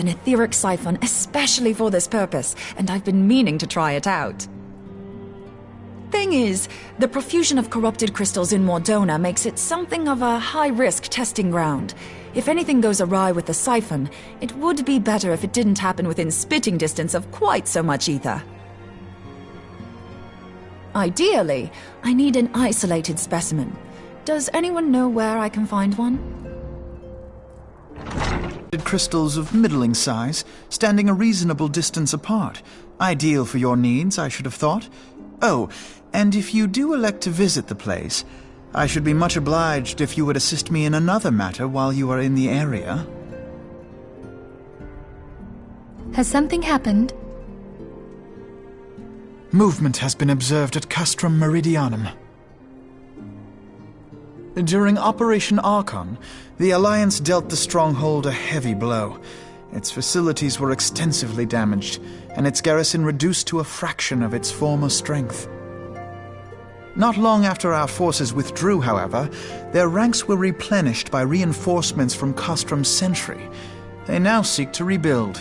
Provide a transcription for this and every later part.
an etheric siphon especially for this purpose, and I've been meaning to try it out. Thing is, the profusion of corrupted crystals in Mordona makes it something of a high-risk testing ground. If anything goes awry with the siphon, it would be better if it didn't happen within spitting distance of quite so much ether. Ideally, I need an isolated specimen. Does anyone know where I can find one? Crystals of middling size, standing a reasonable distance apart. Ideal for your needs, I should have thought. Oh, and if you do elect to visit the place, I should be much obliged if you would assist me in another matter while you are in the area. Has something happened? Movement has been observed at Castrum Meridianum. During Operation Archon, the Alliance dealt the stronghold a heavy blow. Its facilities were extensively damaged, and its garrison reduced to a fraction of its former strength. Not long after our forces withdrew, however, their ranks were replenished by reinforcements from Castrum's sentry. They now seek to rebuild,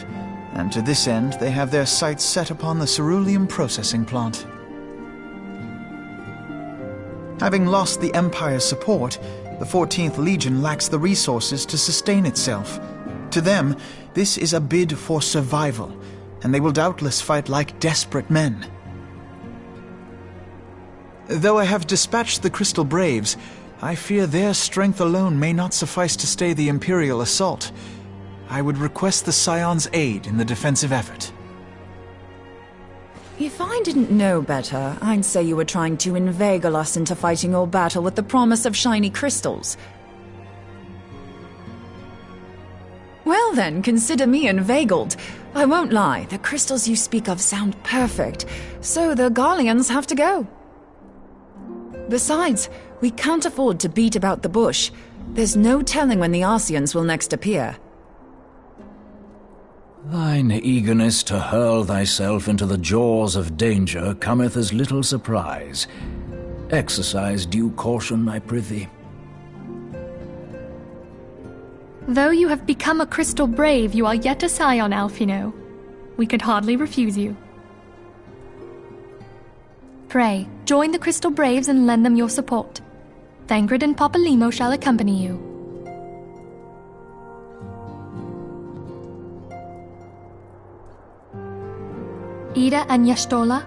and to this end they have their sights set upon the ceruleum processing plant. Having lost the Empire's support, the 14th Legion lacks the resources to sustain itself. To them, this is a bid for survival, and they will doubtless fight like desperate men. Though I have dispatched the Crystal Braves, I fear their strength alone may not suffice to stay the Imperial assault. I would request the Scion's aid in the defensive effort. If I didn't know better, I'd say you were trying to inveigle us into fighting your battle with the promise of shiny crystals. Well then, consider me inveigled. I won't lie, the crystals you speak of sound perfect, so the Garleans have to go. Besides, we can't afford to beat about the bush. There's no telling when the Arceans will next appear. Thine eagerness to hurl thyself into the jaws of danger cometh as little surprise. Exercise due caution, I prithee. Though you have become a Crystal Brave, you are yet a Scion, Alphino. We could hardly refuse you. Pray, join the Crystal Braves and lend them your support. Thangred and Papalymo shall accompany you. Ida and Yashtola,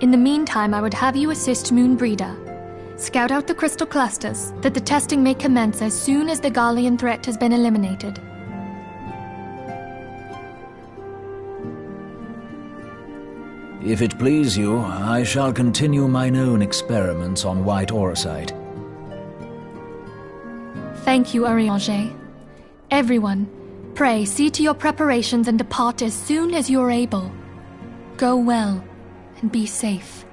in the meantime I would have you assist Moonbreeder. Scout out the crystal clusters, that the testing may commence as soon as the Garlean threat has been eliminated. If it please you, I shall continue mine own experiments on white orosite. Thank you, Urianger. Everyone, pray see to your preparations and depart as soon as you are able. Go well, and be safe.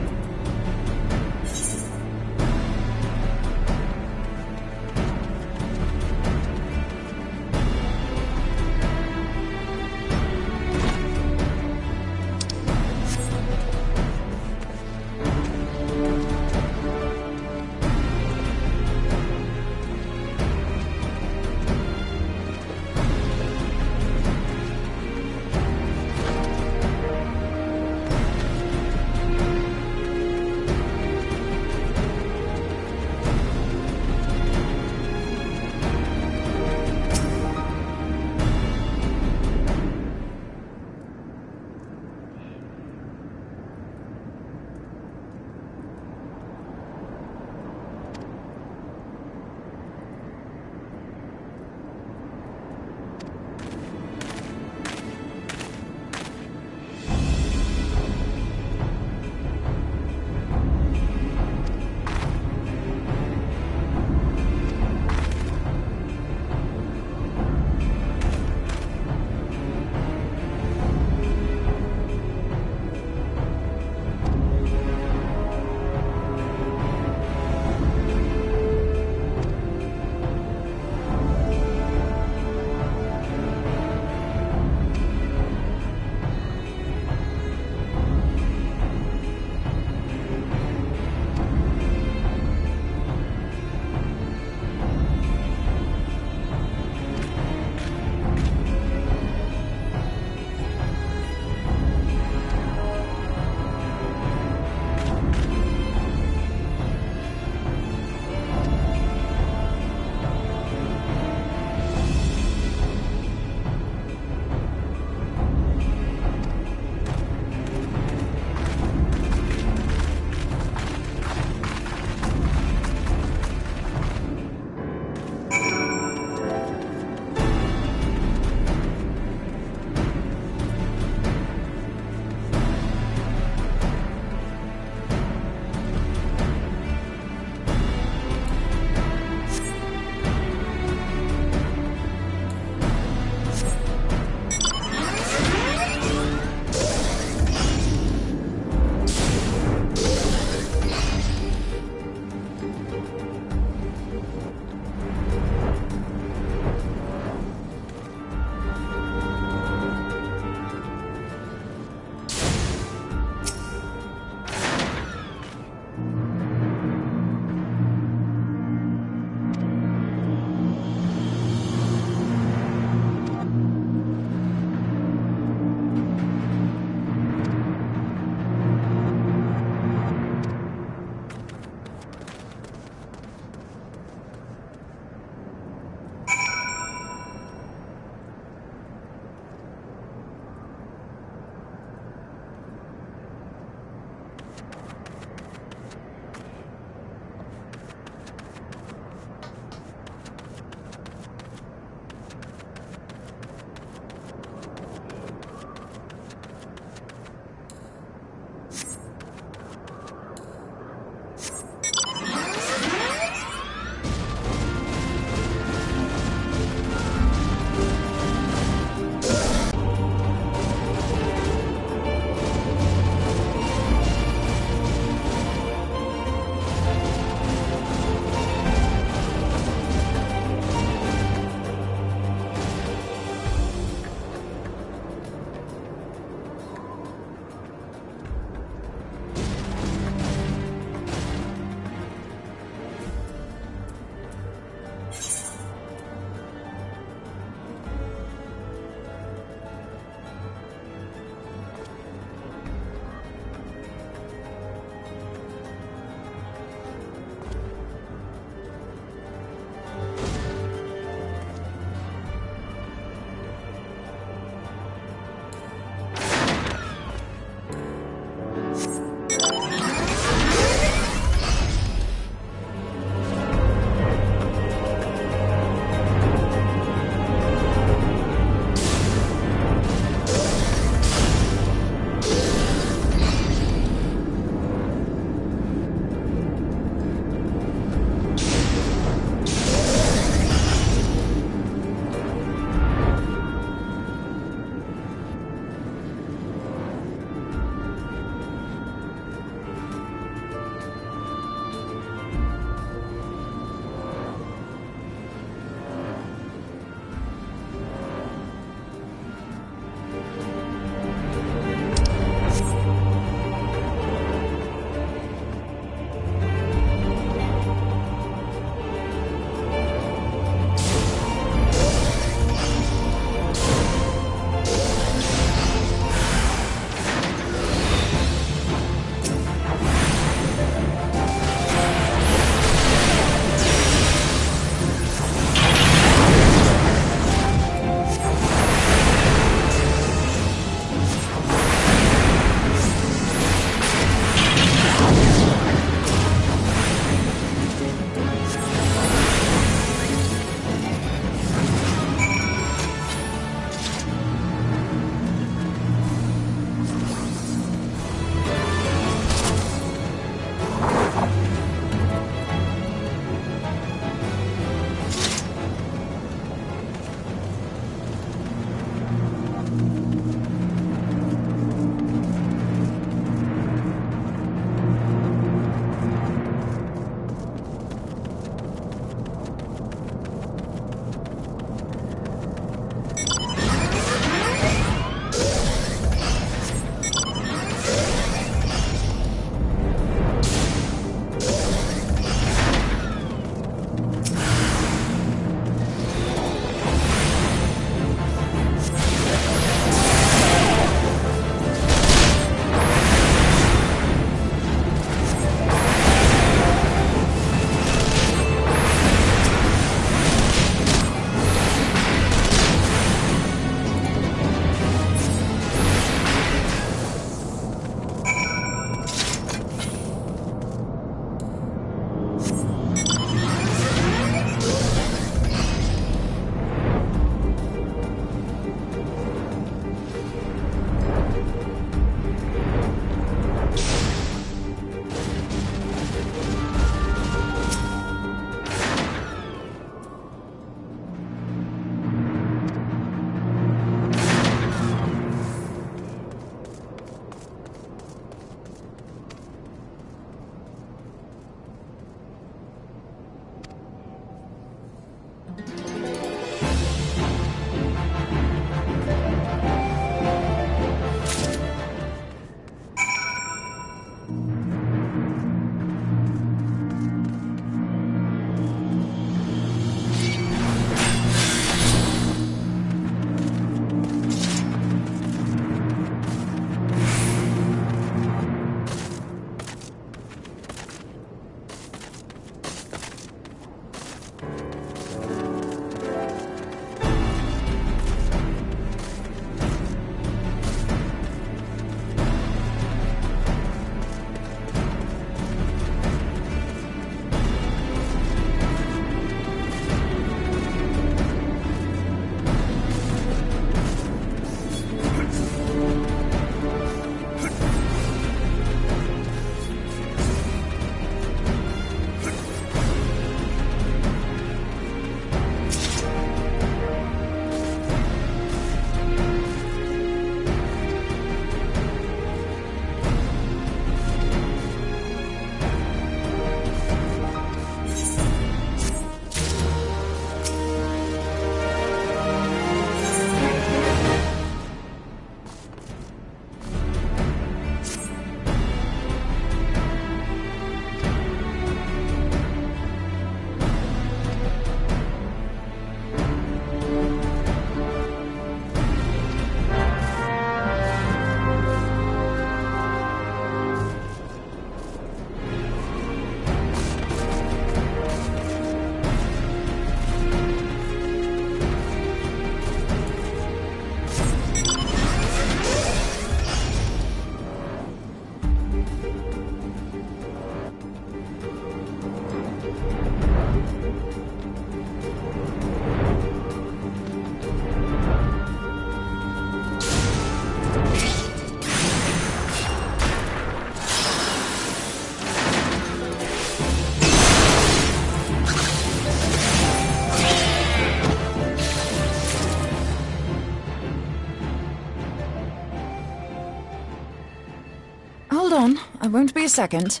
on. I won't be a second.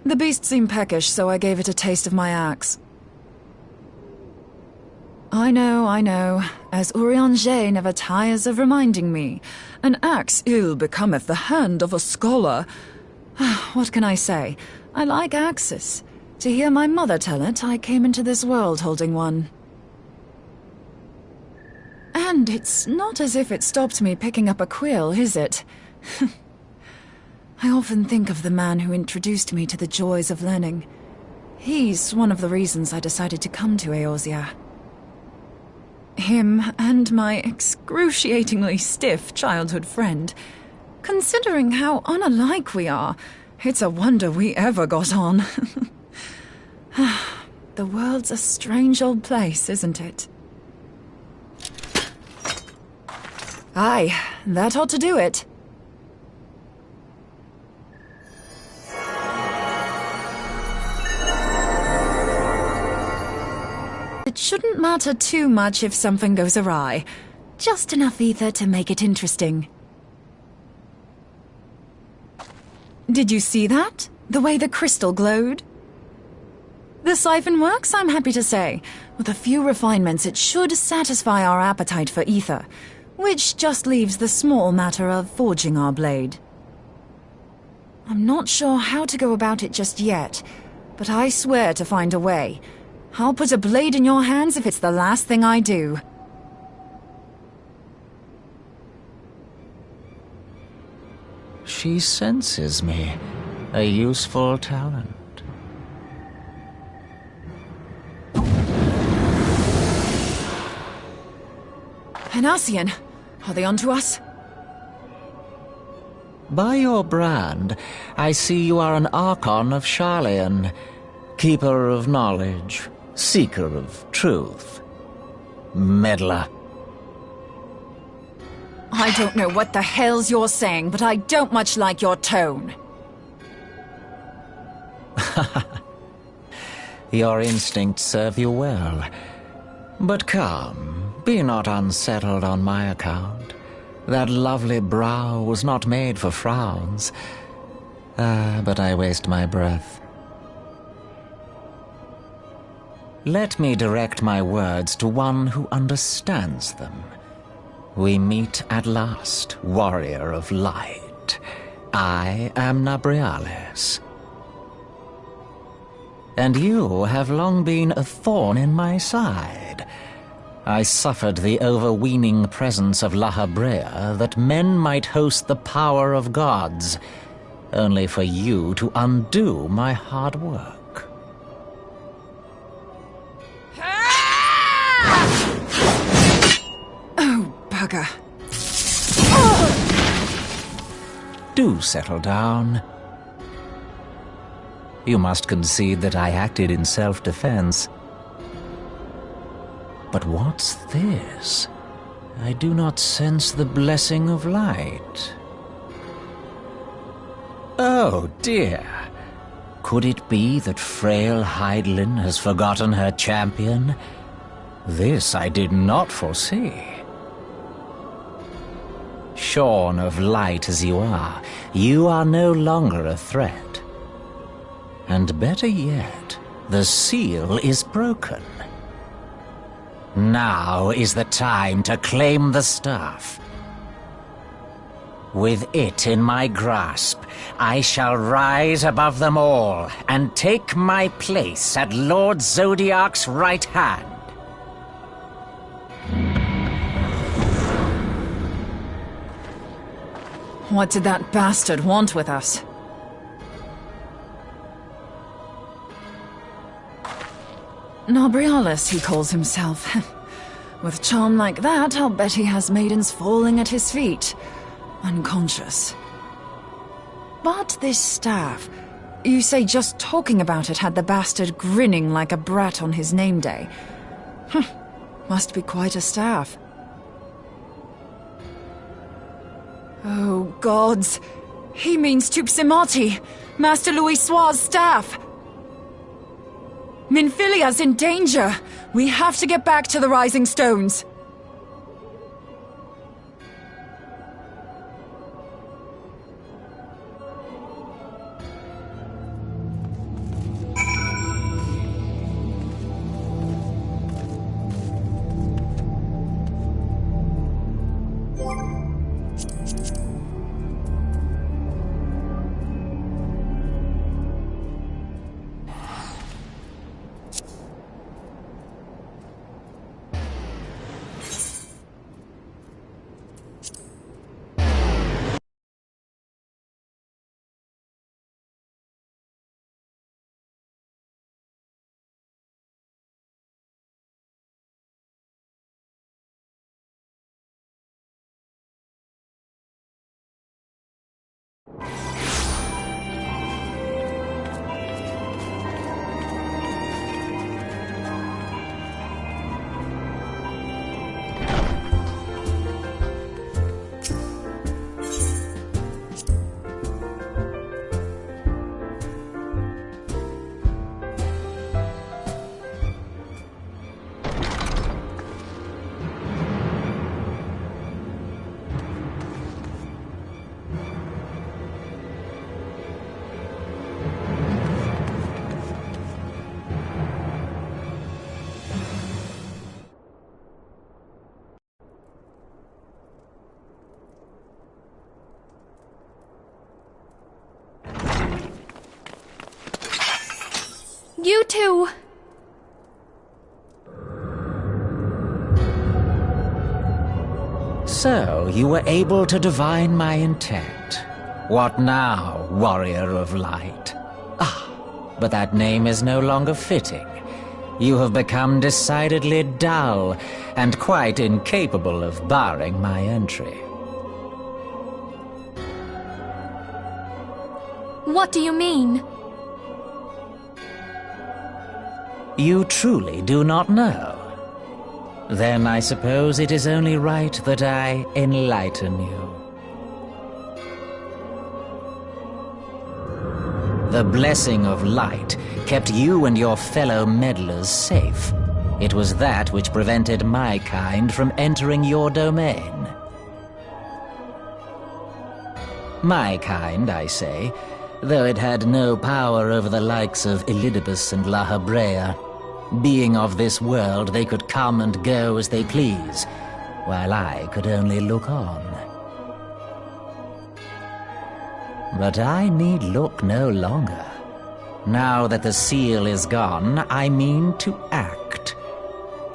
The beast seemed peckish, so I gave it a taste of my axe. I know, as Urianger never tires of reminding me. An axe ill becometh the hand of a scholar. What can I say? I like axes. To hear my mother tell it, I came into this world holding one. And it's not as if it stopped me picking up a quill, is it? I often think of the man who introduced me to the joys of learning. He's one of the reasons I decided to come to Eorzea. Him and my excruciatingly stiff childhood friend. Considering how unalike we are, it's a wonder we ever got on. The world's a strange old place, isn't it? Aye, that ought to do it. It shouldn't matter too much if something goes awry. Just enough ether to make it interesting. Did you see that? The way the crystal glowed? The siphon works, I'm happy to say. With a few refinements, it should satisfy our appetite for ether, which just leaves the small matter of forging our blade. I'm not sure how to go about it just yet, but I swear to find a way. I'll put a blade in your hands if it's the last thing I do. She senses me. A useful talent. Penassian, are they onto us? By your brand, I see you are an Archon of Sharlayan, keeper of knowledge, seeker of truth, meddler. I don't know what the hell's you're saying, but I don't much like your tone. Your instincts serve you well. But come, be not unsettled on my account. That lovely brow was not made for frowns. But I waste my breath. Let me direct my words to one who understands them. We meet at last, warrior of light. I am Nabriales. And you have long been a thorn in my side. I suffered the overweening presence of La Habrea that men might host the power of gods, only for you to undo my hard work. Oh, bugger. Do settle down. You must concede that I acted in self-defense. But what's this? I do not sense the blessing of light. Oh, dear. Could it be that frail Hydaelyn has forgotten her champion? This I did not foresee. Shorn of light as you are no longer a threat. And better yet, the seal is broken. Now is the time to claim the staff. With it in my grasp, I shall rise above them all and take my place at Lord Zodiac's right hand. What did that bastard want with us? Nabriales, he calls himself. With charm like that, I'll bet he has maidens falling at his feet, unconscious. But this staff, you say just talking about it had the bastard grinning like a brat on his name day. Must be quite a staff. Oh, gods! He means Tupsimati, Master Louis Soir's staff! Minfilia's in danger! We have to get back to the Rising Stones! You two! So, you were able to divine my intent. What now, warrior of light? Ah, but that name is no longer fitting. You have become decidedly dull, and quite incapable of barring my entry. What do you mean? You truly do not know? Then I suppose it is only right that I enlighten you. The blessing of light kept you and your fellow meddlers safe. It was that which prevented my kind from entering your domain. My kind, I say, though it had no power over the likes of Elidibus and La Habrea. Being of this world, they could come and go as they please, while I could only look on. But I need look no longer. Now that the seal is gone, I mean to act.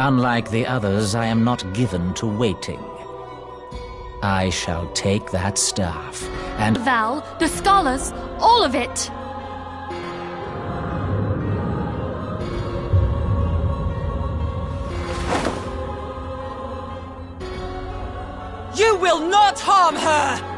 Unlike the others, I am not given to waiting. I shall take that staff, and Val, the scholars, all of it! You will not harm her!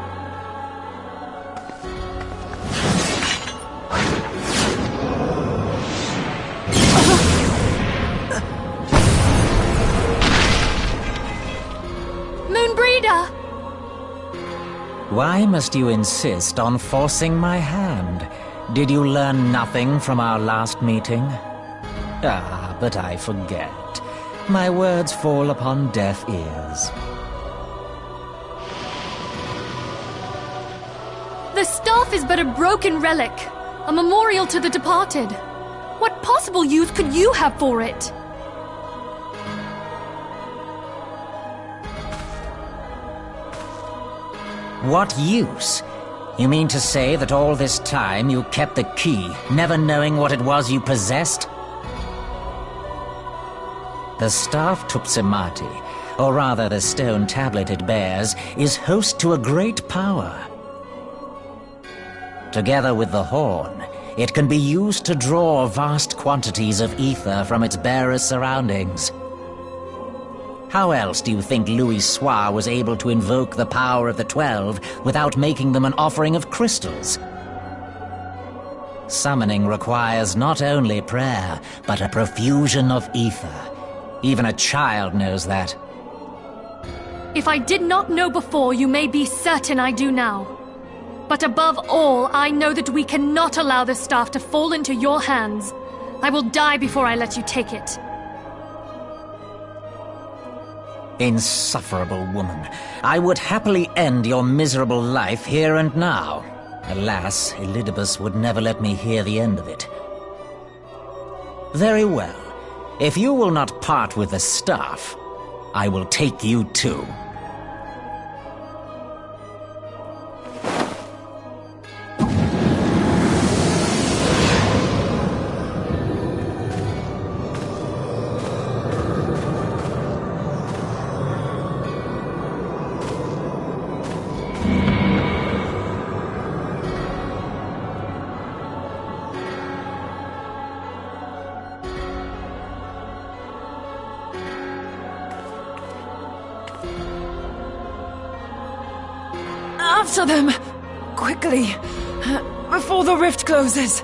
Moonbreeder! why must you insist on forcing my hand? Did you learn nothing from our last meeting? Ah, but I forget. My words fall upon deaf ears. The staff is but a broken relic, a memorial to the departed. What possible use could you have for it? What use? You mean to say that all this time you kept the key, never knowing what it was you possessed? The staff Tupsimati, or rather the stone tablet it bears, is host to a great power. Together with the horn, it can be used to draw vast quantities of ether from its bearer's surroundings. How else do you think Louis Soir was able to invoke the power of the 12 without making them an offering of crystals? Summoning requires not only prayer, but a profusion of ether. Even a child knows that. If I did not know before, you may be certain I do now. But above all, I know that we cannot allow the staff to fall into your hands. I will die before I let you take it. Insufferable woman. I would happily end your miserable life here and now. Alas, Elidibus would never let me hear the end of it. Very well. If you will not part with the staff, I will take you too. After them! Quickly, before the rift closes.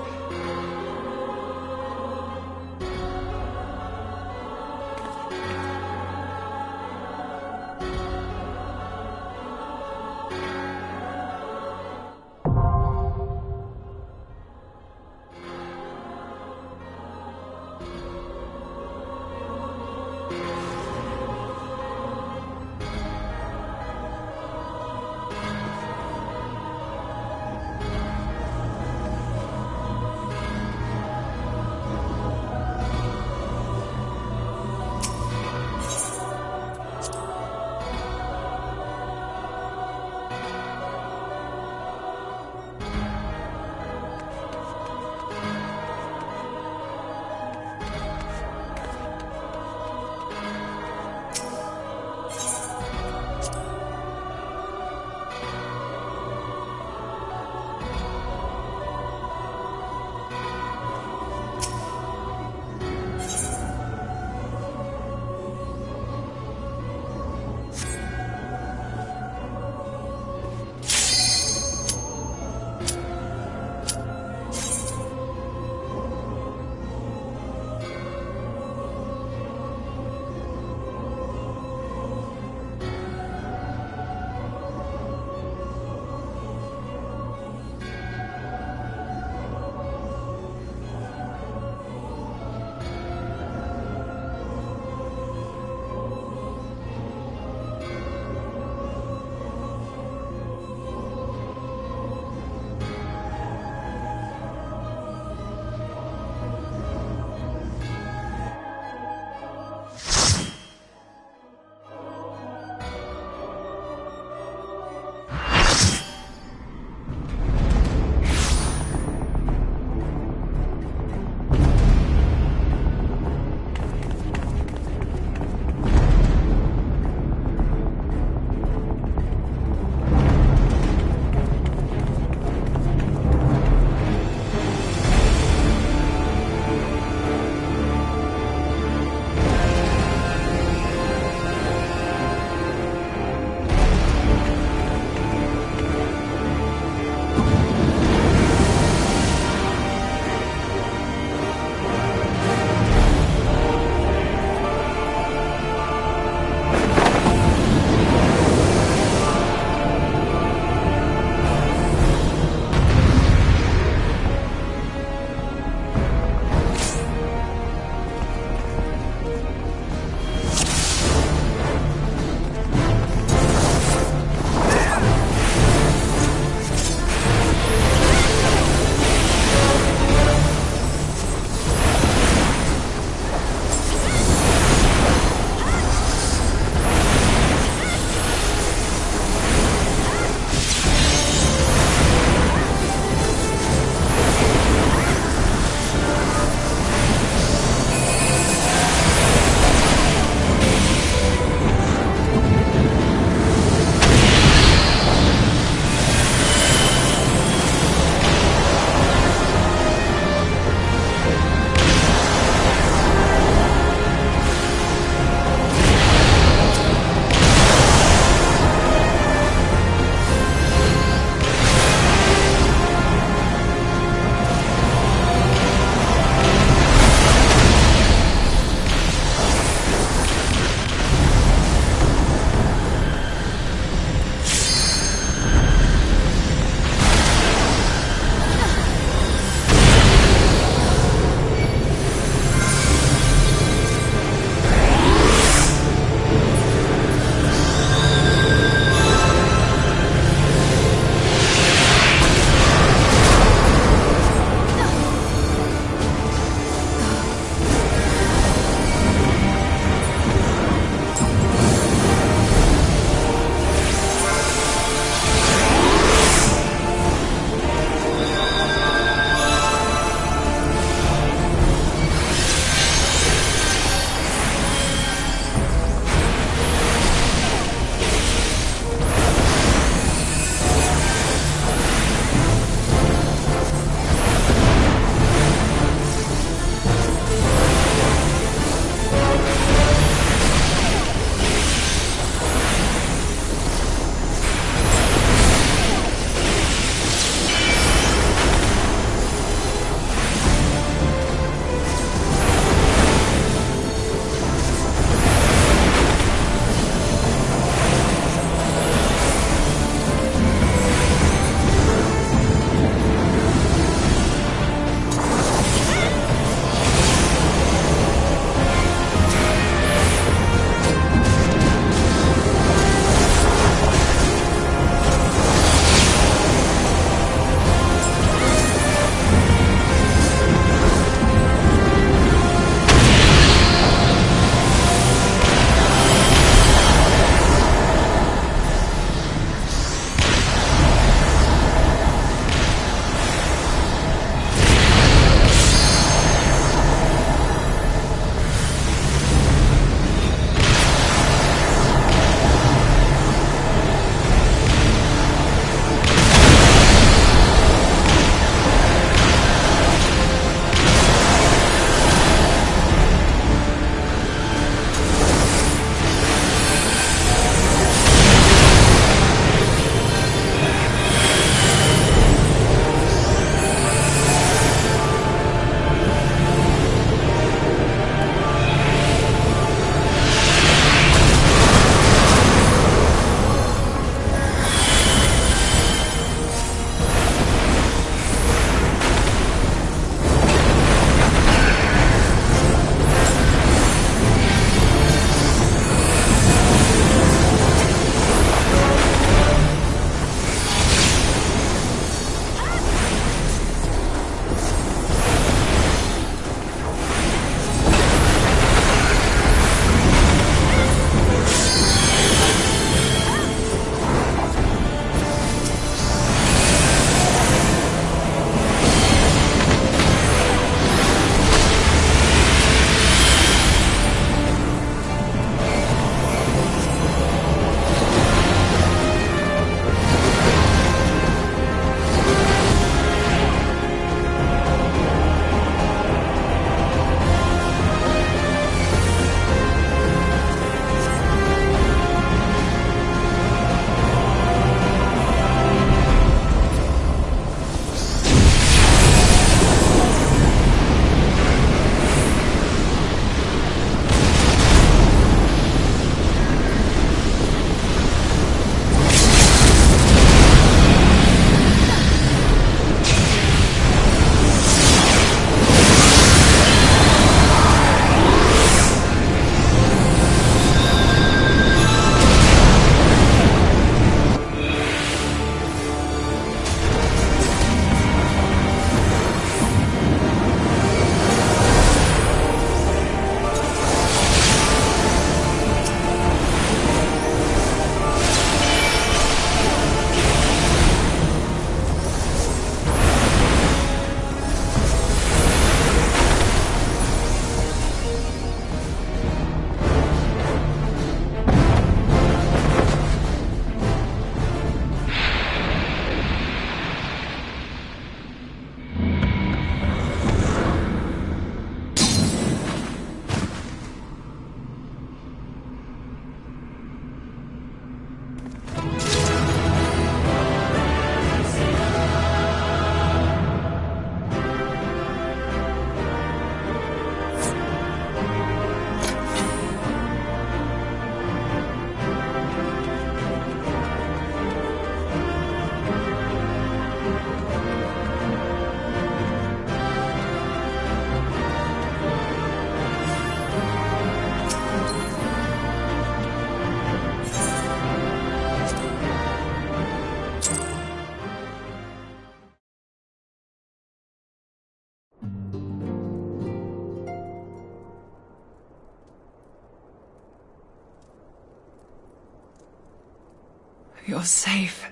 You're safe.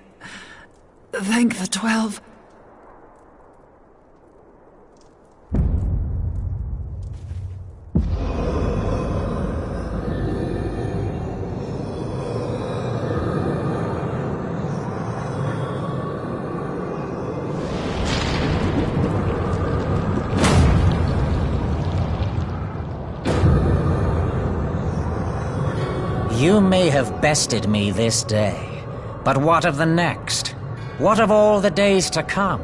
Thank the 12. You may have bested me this day, but what of the next? What of all the days to come?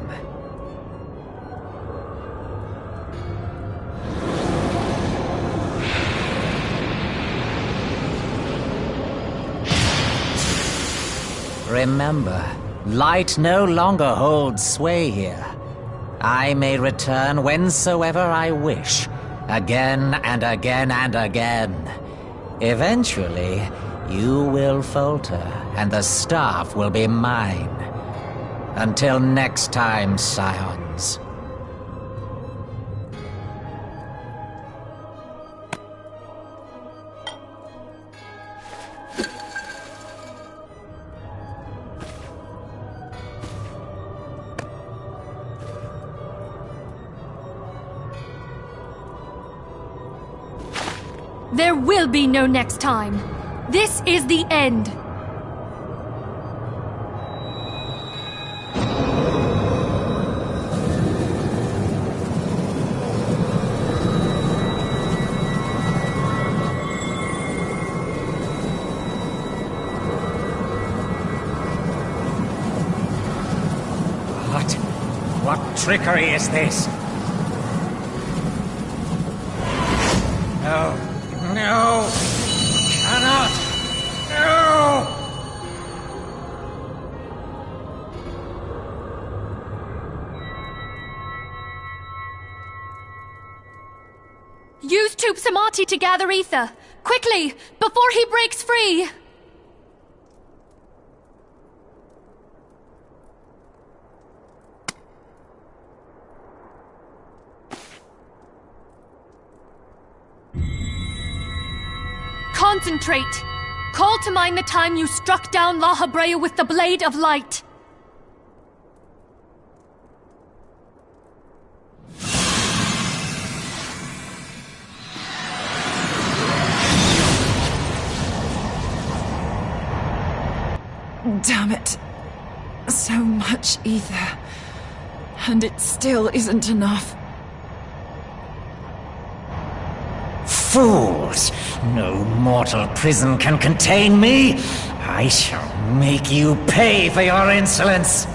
Remember, light no longer holds sway here. I may return whensoever I wish, again and again and again. Eventually, you will falter, and the staff will be mine. Until next time, scions. There will be no next time. This is the end. What trickery is this? No. No! Cannot! No! Use Tube Samati to gather ether. Quickly, before he breaks free! Concentrate! Call to mind the time you struck down La Habrea with the Blade of Light. Damn it. So much ether. And it still isn't enough. Fools! No mortal prison can contain me! I shall make you pay for your insolence!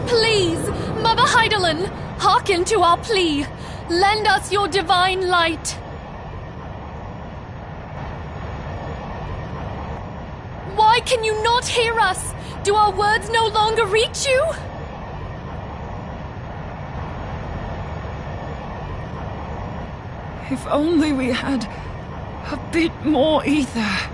Please, Mother Heidelin, hearken to our plea. Lend us your divine light. Why can you not hear us? Do our words no longer reach you? If only we had a bit more ether.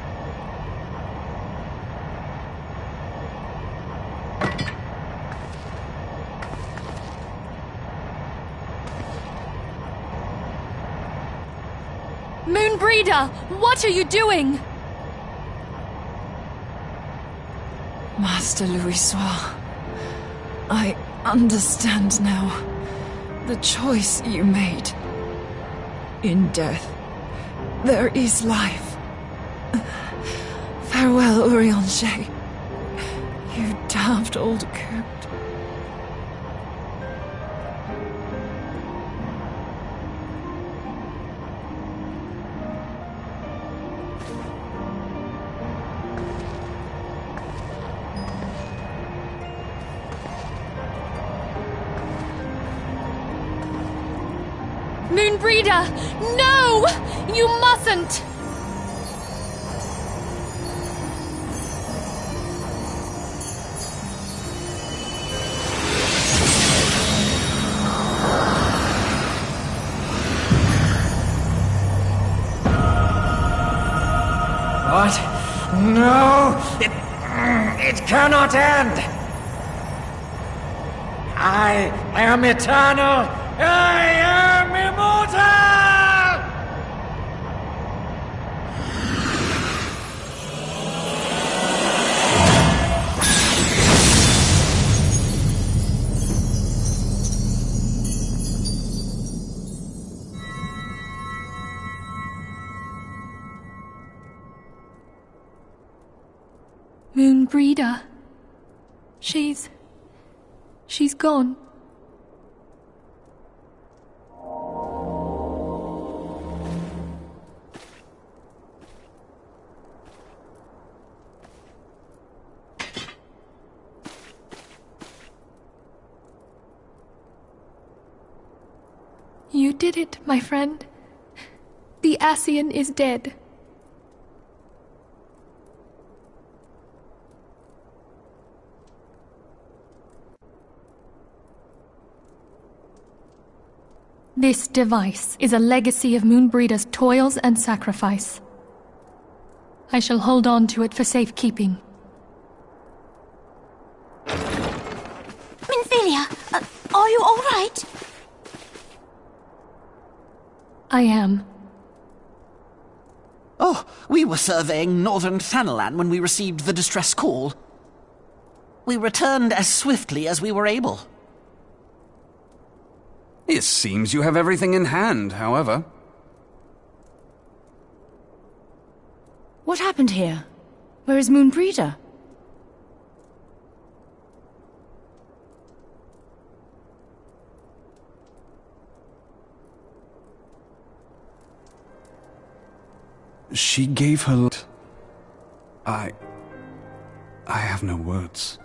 Moonbreeder, what are you doing? Master Louisoix, I understand now the choice you made. In death, there is life. Farewell, Urianger. You daft old coot. Moonbreeder, no! You mustn't! What? No! It cannot end! I am eternal! I am immortal! Moonbreeder. She's gone. You did it, my friend. The Ascian is dead. This device is a legacy of Moonbreeder's toils and sacrifice. I shall hold on to it for safekeeping. Minfilia, are you all right? I am. Oh, we were surveying northern Thanalan when we received the distress call. We returned as swiftly as we were able. It seems you have everything in hand, however. What happened here? Where is Moonbreeder? She gave her... I have no words.